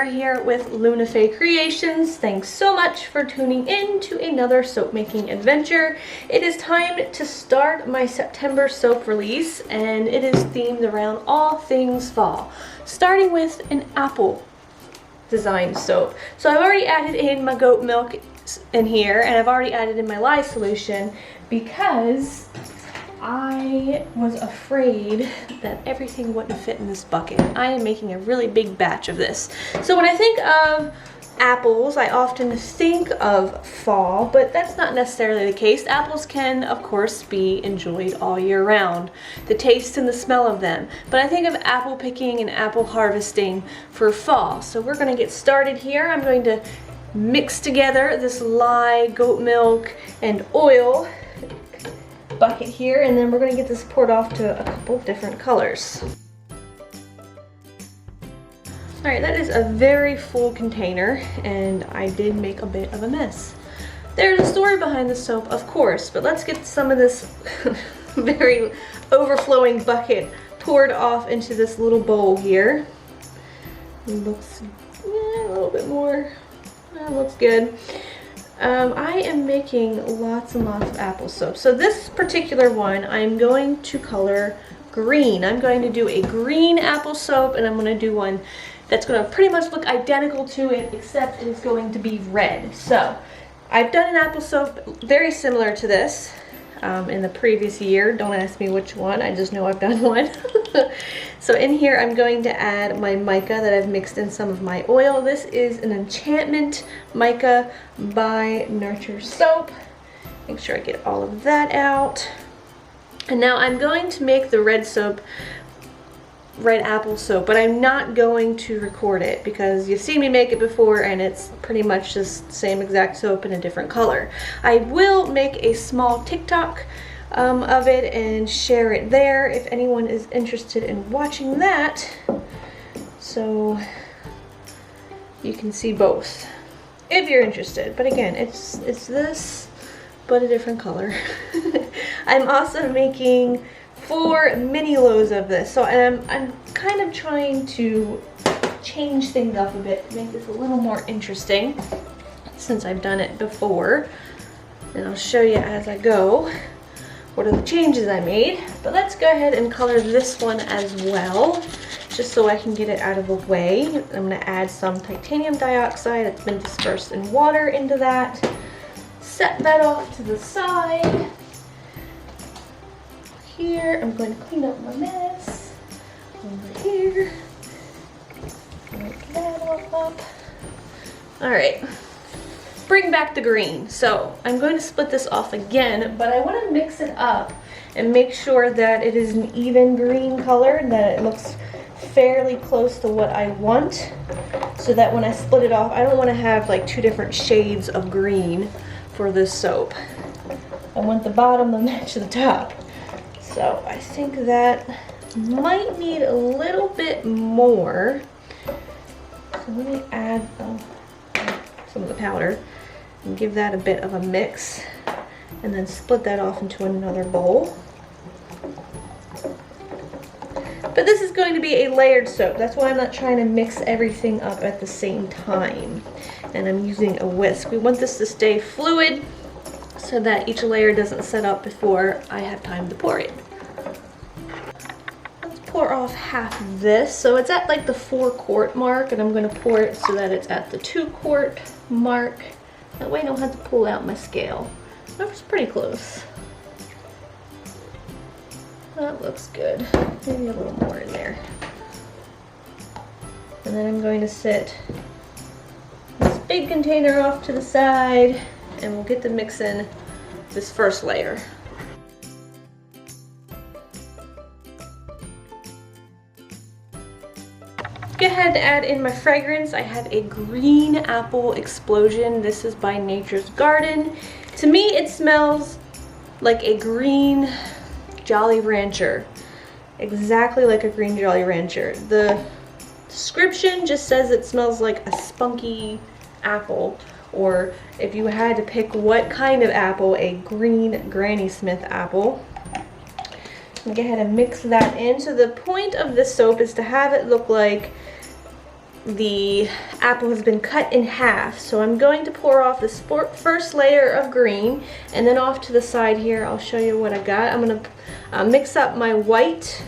Sarah here with Fae Creations. Thanks so much for tuning in to another soap making adventure. It is time to start my September soap release, and it is themed around all things fall, starting with an apple design soap. So I've already added in my goat milk in here, and I've already added in my lye solution because I was afraid that everything wouldn't fit in this bucket. I am making a really big batch of this. So when I think of apples, I often think of fall, but that's not necessarily the case. Apples can, of course, be enjoyed all year round, the taste and the smell of them. But I think of apple picking and apple harvesting for fall. So we're going to get started here. I'm going to mix together this lye, goat milk, and oil bucket here, and then we're going to get this poured off to a couple different colors. Alright, that is a very full container, and I did make a bit of a mess. There's a story behind the soap, of course, but let's get some of this very overflowing bucket poured off into this little bowl here. It looks a little bit more, looks good. I am making lots and lots of apple soap. So this particular one, I'm going to color green. I'm going to do a green apple soap, and I'm going to do one that's going to pretty much look identical to it, except it is going to be red. So I've done an apple soap very similar to this in the previous year. Don't ask me which one, I just know I've done one. So in here I'm going to add my mica that I've mixed in some of my oil. This is an Enchantment Mica by Nurture Soap. Make sure I get all of that out. And now I'm going to make the red apple soap, but I'm not going to record it because you've seen me make it before and it's pretty much just the same exact soap in a different color. I will make a small TikTok of it and share it there if anyone is interested in watching that, so you can see both if you're interested. But again, it's this but a different color. I'm also making 4 mini loaves of this, so I'm kind of trying to change things up a bit to make this a little more interesting since I've done it before, and I'll show you as I go what are the changes I made. But let's go ahead and color this one as well, just so I can get it out of the way. I'm going to add some titanium dioxide that's been dispersed in water into that. Set that off to the side. Here, I'm going to clean up my mess. Over here. Break that all up. Alright. Bring back the green. So I'm going to split this off again, but I want to mix it up and make sure that it is an even green color and that it looks fairly close to what I want, so that when I split it off, I don't want to have like 2 different shades of green for this soap. I want the bottom to match the top. So I think that might need a little bit more. So let me add some of the powder and give that a bit of a mix, and then split that off into another bowl. But this is going to be a layered soap. That's why I'm not trying to mix everything up at the same time. And I'm using a whisk. We want this to stay fluid so that each layer doesn't set up before I have time to pour it. Let's pour off half of this. So it's at like the 4-quart mark, and I'm going to pour it so that it's at the 2-quart mark. That way I don't have to pull out my scale. That was pretty close. That looks good. Maybe a little more in there. And then I'm going to set this big container off to the side, and we'll get to mix in this first layer. Go ahead and add in my fragrance. I have a green apple explosion. This is by Nature's Garden. To me, it smells like a green Jolly Rancher. Exactly like a green Jolly Rancher. The description just says it smells like a spunky apple, or if you had to pick what kind of apple, a green Granny Smith apple. Go ahead and mix that in. So the point of this soap is to have it look like the apple has been cut in half. So I'm going to pour off this first layer of green, and then off to the side here, I'll show you what I got. I'm gonna mix up my white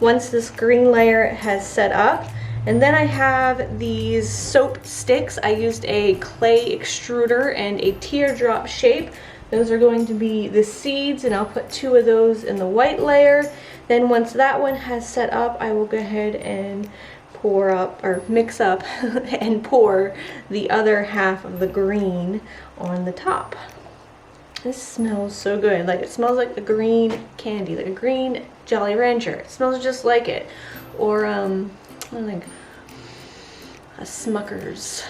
once this green layer has set up. And then I have these soap sticks. I used a clay extruder and a teardrop shape. Those are going to be the seeds, and I'll put 2 of those in the white layer. Then once that one has set up, I will go ahead and pour up, or mix up and pour the other half of the green on the top. This smells so good. Like, it smells like a green candy, like a green Jolly Rancher. It smells just like it. Or I think a Smucker's.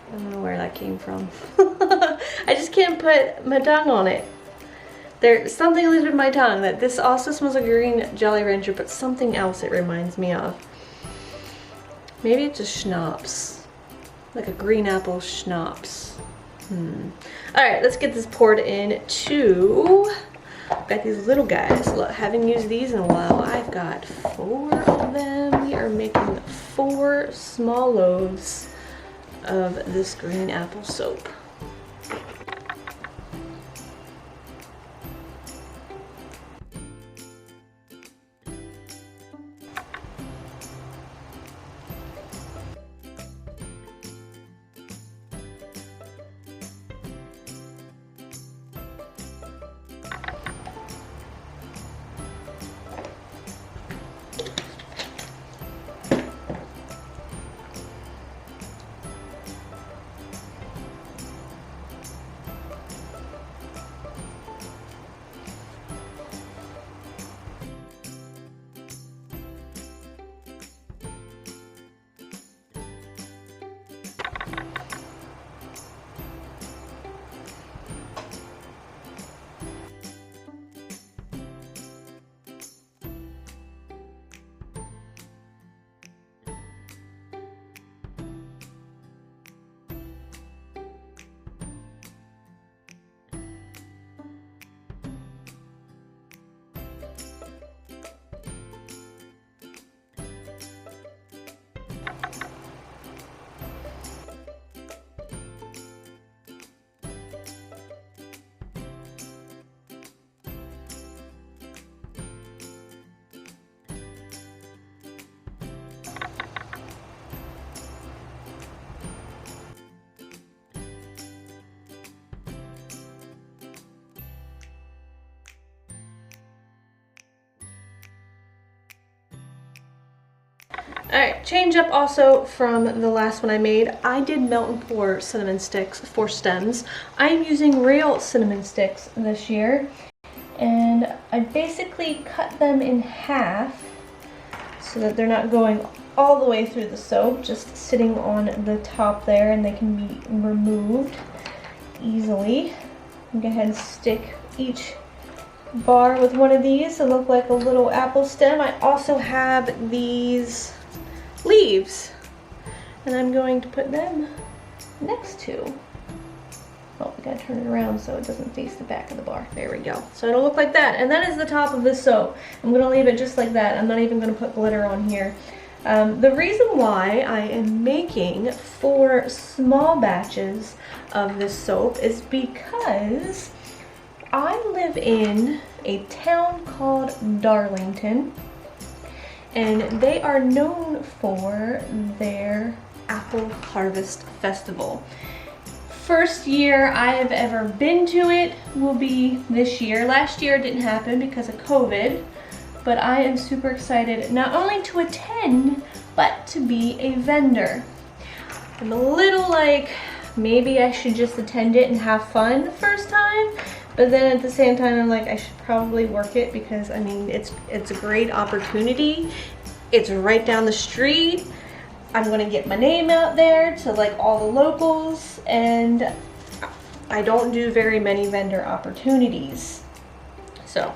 I don't know where that came from. I just can't put my tongue on it. There's something loose with my tongue that this also smells like a green Jolly Rancher, but something else it reminds me of. Maybe it's a schnapps. Like a green apple schnapps. Alright, let's get this poured into. Got these little guys. Look, haven't used these in a while. I've got 4 of them. We are making 4 small loaves of this green apple soap. Alright, change up also from the last one I made. I did melt and pour cinnamon sticks for stems. I'm using real cinnamon sticks this year, and I basically cut them in half so that they're not going all the way through the soap, just sitting on the top there, and they can be removed easily. Go ahead and stick each bar with one of these to look like a little apple stem. I also have these leaves, and I'm going to put them next to, oh, we gotta turn it around so it doesn't face the back of the bar. There we go. So it'll look like that, and that is the top of the soap. I'm gonna leave it just like that. I'm not even gonna put glitter on here. The reason why I am making 4 small batches of this soap is because I live in a town called Darlington, and they are known for their apple harvest festival. First year I have ever been to it will be this year. Last year it didn't happen because of COVID, but I am super excited not only to attend, but to be a vendor. I'm a little like, maybe I should just attend it and have fun the first time, but then at the same time I'm like, I should probably work it because I mean it's a great opportunity. It's right down the street. I'm gonna get my name out there to like all the locals, and I don't do very many vendor opportunities. So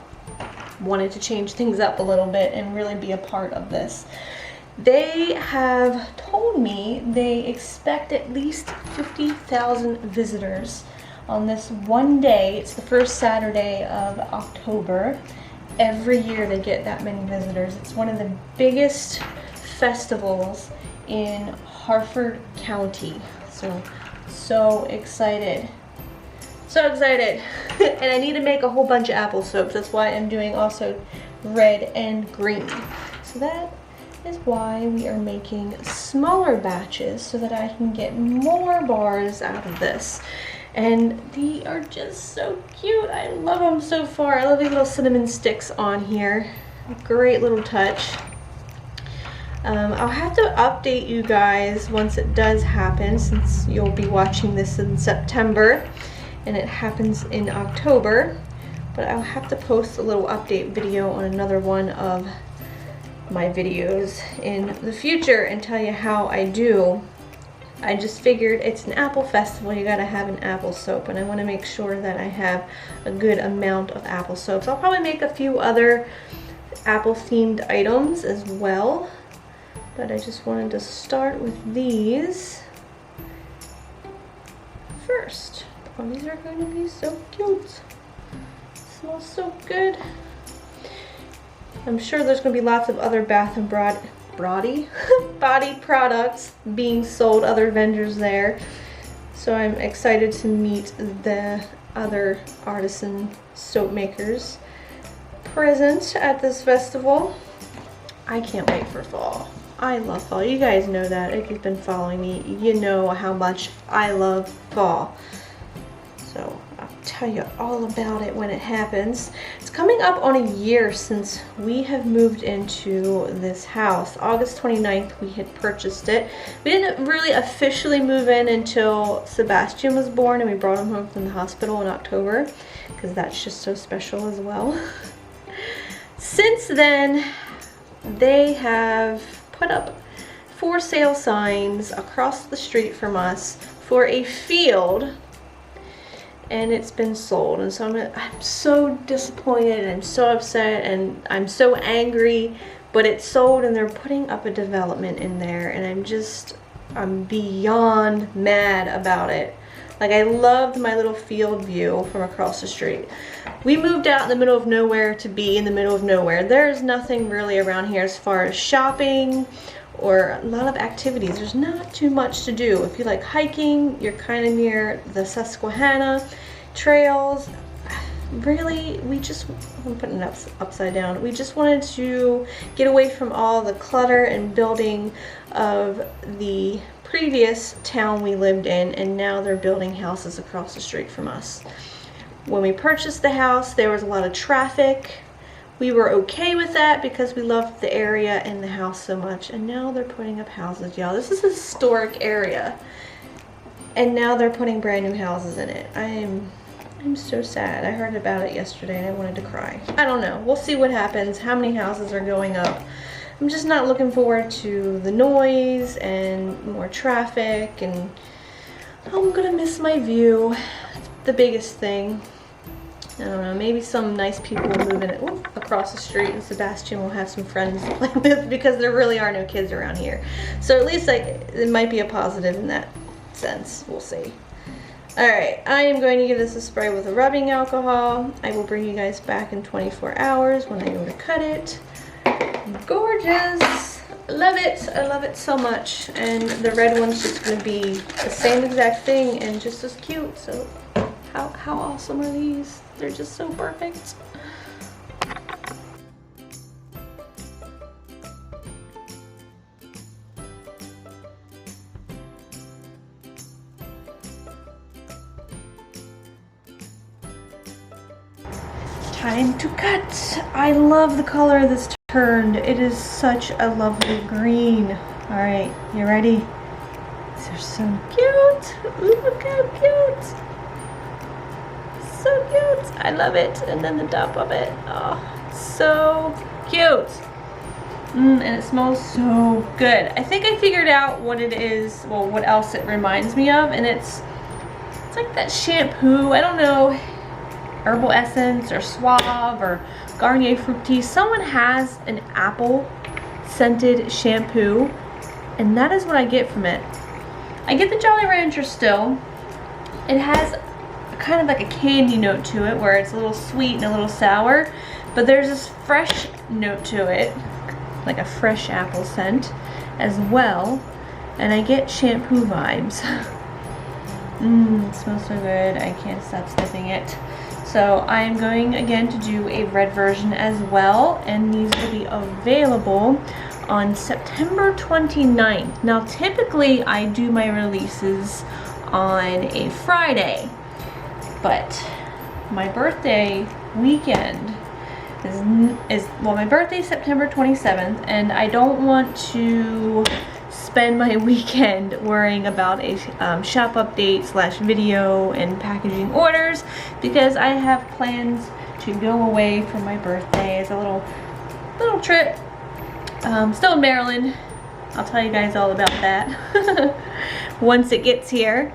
wanted to change things up a little bit and really be a part of this. They have told me they expect at least 50,000 visitors on this one day. It's the first Saturday of October. Every year they get that many visitors. It's one of the biggest festivals in Harford County. So excited. So excited. And I need to make a whole bunch of apple soaps. That's why I'm doing also red and green. So that is why we are making smaller batches so that I can get more bars out of this. And they are just so cute. I love them so far. I love these little cinnamon sticks on here. Great little touch. I'll have to update you guys once it does happen, since you'll be watching this in September and it happens in October. But I'll have to post a little update video on another one of my videos in the future and tell you how I do. I just figured it's an apple festival, you gotta have an apple soap, and I want to make sure that I have a good amount of apple soaps. I'll probably make a few other apple themed items as well, but I just wanted to start with these first. Oh, these are going to be so cute. Smells so good. I'm sure there's going to be lots of other Bath and Body products being sold, other vendors there. So I'm excited to meet the other artisan soap makers present at this festival. I can't wait for fall. I love fall. You guys know that. If you've been following me, you know how much I love fall. So I'll tell you all about it when it happens. It's coming up on a year since we have moved into this house. August 29th we had purchased it. We didn't really officially move in until Sebastian was born, and we brought him home from the hospital in October, because that's just so special as well. Since then, they have put up for sale signs across the street from us for a field, and it's been sold. And so I'm so disappointed, I'm so upset, and I'm so angry, but it's sold and they're putting up a development in there, and I'm beyond mad about it. Like, I loved my little field view from across the street. We moved out in the middle of nowhere to be in the middle of nowhere. There's nothing really around here as far as shopping or a lot of activities. There's not too much to do. If you like hiking, you're kind of near the Susquehanna trails. Really, I'm putting it upside down. We just wanted to get away from all the clutter and building of the previous town we lived in, and now they're building houses across the street from us. When we purchased the house, there was a lot of traffic. We were okay with that because we loved the area and the house so much, and now they're putting up houses, y'all. This is a historic area, and now they're putting brand new houses in it. I'm so sad. I heard about it yesterday and I wanted to cry. I don't know. We'll see what happens, how many houses are going up. I'm just not looking forward to the noise and more traffic, and I'm gonna miss my view. The biggest thing. I don't know, maybe some nice people will move in across the street, and Sebastian will have some friends to play with, because there really are no kids around here. So at least, like, it might be a positive in that sense. We'll see. Alright, I am going to give this a spray with a rubbing alcohol. I will bring you guys back in 24 hours when I go to cut it. Gorgeous! Love it! I love it so much. And the red one's just going to be the same exact thing and just as cute. So how awesome are these? They're just so perfect. Time to cut. I love the color this turned. It is such a lovely green. All right, you ready? These are so cute. Ooh, look how cute. So cute. I love it. And then the top of it. Oh, so cute. And it smells so good. I think I figured out what it is, well, what else it reminds me of, and it's like that shampoo. I don't know, Herbal Essence or Suave or Garnier Fructis. Someone has an apple scented shampoo, and that is what I get from it. I get the Jolly Rancher still. It has kind of like a candy note to it, where it's a little sweet and a little sour, but there's this fresh note to it, like a fresh apple scent. as well, and I get shampoo vibes. It smells so good, I can't stop sniffing it. So I'm going again to do a red version as well, and these will be available on September 29th. Now typically I do my releases on a Friday, but my birthday weekend is well, my birthday is September 27th, and I don't want to spend my weekend worrying about a shop update / video and packaging orders, because I have plans to go away for my birthday as a little trip. Still in Maryland. I'll tell you guys all about that once it gets here.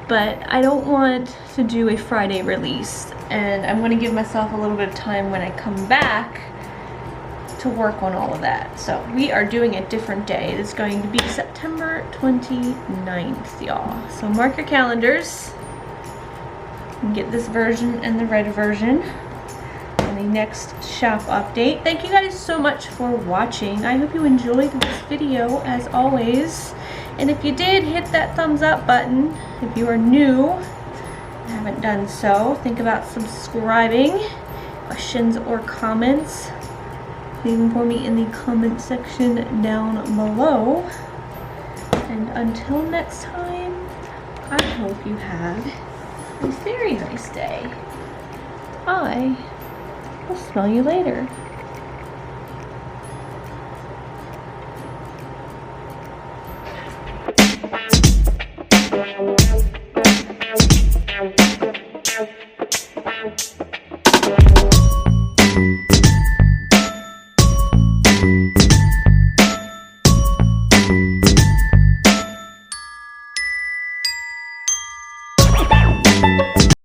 But I don't want to do a Friday release, and I'm going to give myself a little bit of time when I come back to work on all of that. So we are doing a different day. It's going to be September 29th, y'all. So mark your calendars and get this version and the red version in the next shop update. Thank you guys so much for watching. I hope you enjoyed this video as always. And if you did, hit that thumbs up button. If you are new and haven't done so, think about subscribing. Questions or comments, leave them for me in the comment section down below. And until next time, I hope you have a very nice day. I will smell you later. Thank you.